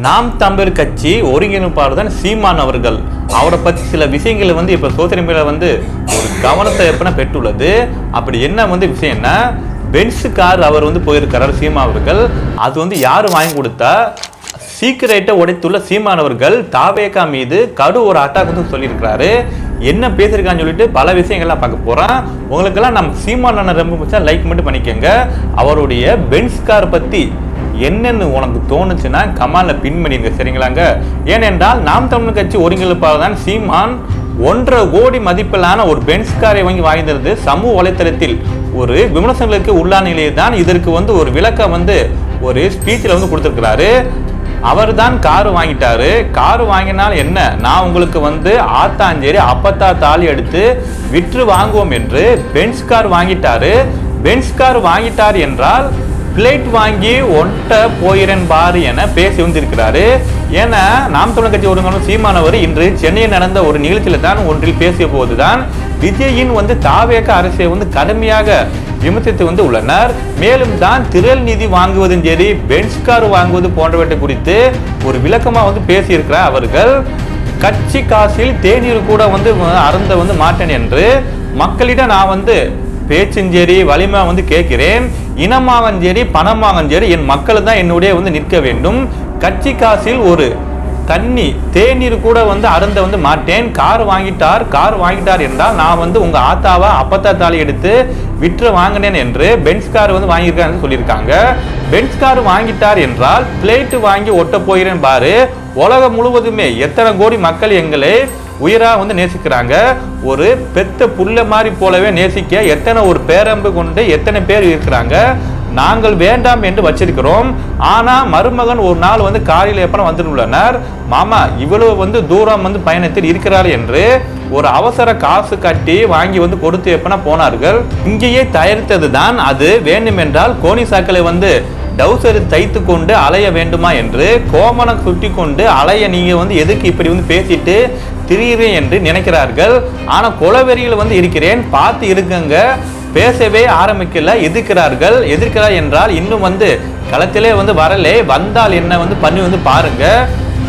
நாம் தமிழர் கட்சி ஒருங்கிணைப்பாளர் தான் சீமான் அவர்கள். அவரை பற்றி சில விஷயங்களை வந்து இப்போ சோசியல் மீடியாவில் வந்து ஒரு கவனத்தை எப்பனா பெற்றுள்ளது. அப்படி என்ன வந்து விஷயம்னா, பென்ஸ் கார் அவர் வந்து போயிருக்கிறார் சீமா அவர்கள். அது வந்து யார் வாங்கி கொடுத்தா, சீக்கிரட்டை உடைத்துள்ள சீமானவர்கள் தாவேகா மீது கடு ஒரு அட்டாக் வந்து சொல்லியிருக்கிறாரு. என்ன பேசியிருக்கான்னு சொல்லிட்டு பல விஷயங்கள்லாம் பார்க்க போறோம். உங்களுக்கெல்லாம் நம்ம சீமான ரொம்ப பிடிச்சா லைக் மட்டும் பண்ணிக்கோங்க. அவருடைய பென்ஸ் கார் பத்தி என்னன்னு உனக்கு தோணுச்சுன்னா கமால்ல பின் பண்ணிருங்க, சரிங்களாங்க? ஏனென்றால் நாம் தமிழர் கட்சி ஒருங்கிணைப்பாளர் தான் சீமான் 1.5 கோடி மதிப்பிலான ஒரு பென்ஸ் காரை வாங்கியிருந்தது சமூக வலைத்தளத்தில் ஒரு விமர்சனங்களுக்கு உள்ளான நிலையில் தான் இதற்கு வந்து ஒரு விளக்கம் வந்து ஒரு ஸ்பீச்சில் வந்து கொடுத்துருக்கிறாரு. அவர் தான் காரு வாங்கிட்டாரு. காரு வாங்கினால் என்ன, நான் உங்களுக்கு வந்து ஆத்தாஞ்சேரி அப்பத்தா தாலி எடுத்து விற்று வாங்குவோம் என்று பென்ஸ் கார் வாங்கிட்டாரு. பென்ஸ் கார் வாங்கிட்டார் என்றால் பிளேட் வாங்கி ஒட்ட போயிறேன் பாரு என பேசி வந்திருக்கிறாரு. ஏன்னா நாம் தமிழர் கட்சி ஒருங்கிணைப்பாளர் சீமானவர் இன்று சென்னையில் நடந்த ஒரு நிகழ்ச்சியில் தான் ஒன்றில் பேசிய போதுதான் விஜயின் வந்து தாவேக அரசை வந்து கடுமையாக விமர்சித்து வந்து உள்ளனர். மேலும் தான் திரள் நிதி வாங்குவதும் சரி, பென்ஸ் கார் வாங்குவது போன்றவற்றை குறித்து ஒரு விளக்கமாக வந்து பேசியிருக்கிறார் அவர்கள். கட்சி காசில் தேநீர் கூட வந்து அருந்த வந்து மாட்டேன் என்று மக்களிடம் நான் வந்து பேச்சுஞ்சேரி வலிமை வந்து கேட்கிறேன். இனமாகவும் சரி பணமாகவும் சரி என் மக்கள் தான் என்னுடைய வந்து நிற்க வேண்டும். கட்சி காசில் ஒரு தண்ணி தேநீர் கூட வந்து அருந்த வந்து மாட்டேன். கார் வாங்கிட்டார் என்றால் நான் வந்து உங்க ஆத்தாவா அப்பத்தா தாலி எடுத்து விற்று வாங்கினேன் என்று பென்ஸ் கார் வந்து வாங்கியிருக்காங்க சொல்லியிருக்காங்க. பென்ஸ் கார் வாங்கிட்டார் என்றால் பிளேட்டு வாங்கி ஒட்ட போகிறேன் பாரு. உலகம் முழுவதுமே எத்தனை கோடி மக்கள் எங்களை உயிரா வந்து நேசிக்கிறாங்க. ஒரு பெத்த புள்ள மாதிரி போலவே நேசிக்க எத்தனை ஒரு பேரம்பு கொண்டு எத்தனை பேர் இருக்கிறாங்க. நாங்கள் வேண்டாம் என்று வச்சிருக்கிறோம். ஆனா மருமகன் ஒரு நாள் வந்து காலையில் எப்ப வந்துள்ளனர், மாமா இவ்வளவு வந்து தூரம் வந்து பயணத்தில் இருக்கிறார் என்று ஒரு அவசர காசு கட்டி வாங்கி வந்து கொடுத்து எப்பனா போனார்கள். இங்கேயே தயாரித்தது தான் அது. வேண்டுமென்றால் கோணி சாக்களை வந்து டவுசர் தைத்து கொண்டு அலைய வேண்டுமா என்று கோமனை சுட்டி கொண்டு அலைய நீங்க வந்து எதுக்கு இப்படி வந்து பேசிட்டு திரியிறேன் என்று நினைக்கிறார்கள். ஆனா கொலவெறியில் வந்து இருக்கிறேன், பார்த்து இருக்குங்க. பேசவே ஆரம்பிக்கல, எதிர்க்கிறார்கள். எதிர்க்கிறார் என்றால் இன்னும் வந்து களத்திலே வந்து வரலே, வந்தால் என்ன வந்து பண்ணி வந்து பாருங்க.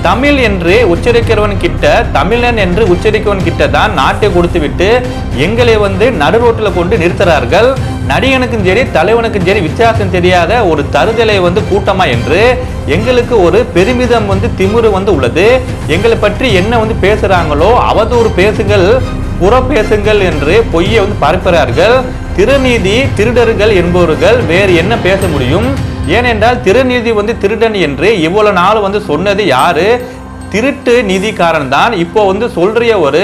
தமிழ் என்று உச்சரிக்கிறவன் கிட்ட, தமிழன் என்று உச்சரிக்கிறவன் கிட்ட தான் நாட்டை கொடுத்து விட்டு எங்களை வந்து நடுரோட்டில் கொண்டு நிறுத்துறார்கள். நடிகனுக்கும் சரி தலைவனுக்கும் சரி வித்தியாசம் தெரியாத ஒரு தருதலை வந்து கூட்டமா என்று எங்களுக்கு ஒரு பெருமிதம் வந்து திமிரு வந்து உள்ளது. எங்களை பற்றி என்ன வந்து பேசுறாங்களோ அவதூறு பேசுங்கள், புற பேசுங்கள் என்று பொய்யை வந்து பரப்புகிறார்கள். திருநீதி திருடர்கள் என்பவர்கள் வேறு என்ன பேச முடியும்? ஏனென்றால் திருநீதி வந்து திருடன் என்று இவ்வளவு நாள் வந்து சொன்னது யாரு? திருட்டு நீதிக்காரன் தான். இப்போ வந்து சொல்றிய ஒரு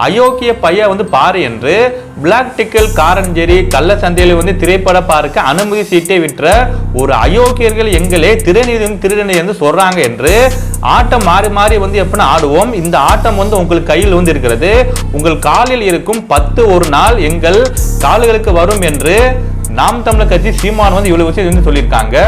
அயோக்கிய பையன் வந்து பாரு என்று பிளாக் டிக்கல் காரஞ்சேரி கள்ள சந்தையில வந்து திரைப்பட பார்க்க அனுமதி சீட்டை விற்ற ஒரு அயோக்கியர்கள் எங்களே திருநீதி திருடனை என்று சொல்றாங்க என்று ஆட்டம் மாறி மாறி வந்து எப்படின்னா ஆடுவோம். இந்த ஆட்டம் வந்து உங்களுக்கு கையில் வந்து இருக்கிறது. உங்கள் காலில் இருக்கும் 10 ஒரு நாள் எங்கள் கால்களுக்கு வரும் என்று நாம் தமிழர் கட்சி சீமான் வந்து இவ்வளவு விஷயம் வந்து சொல்லியிருக்காங்க.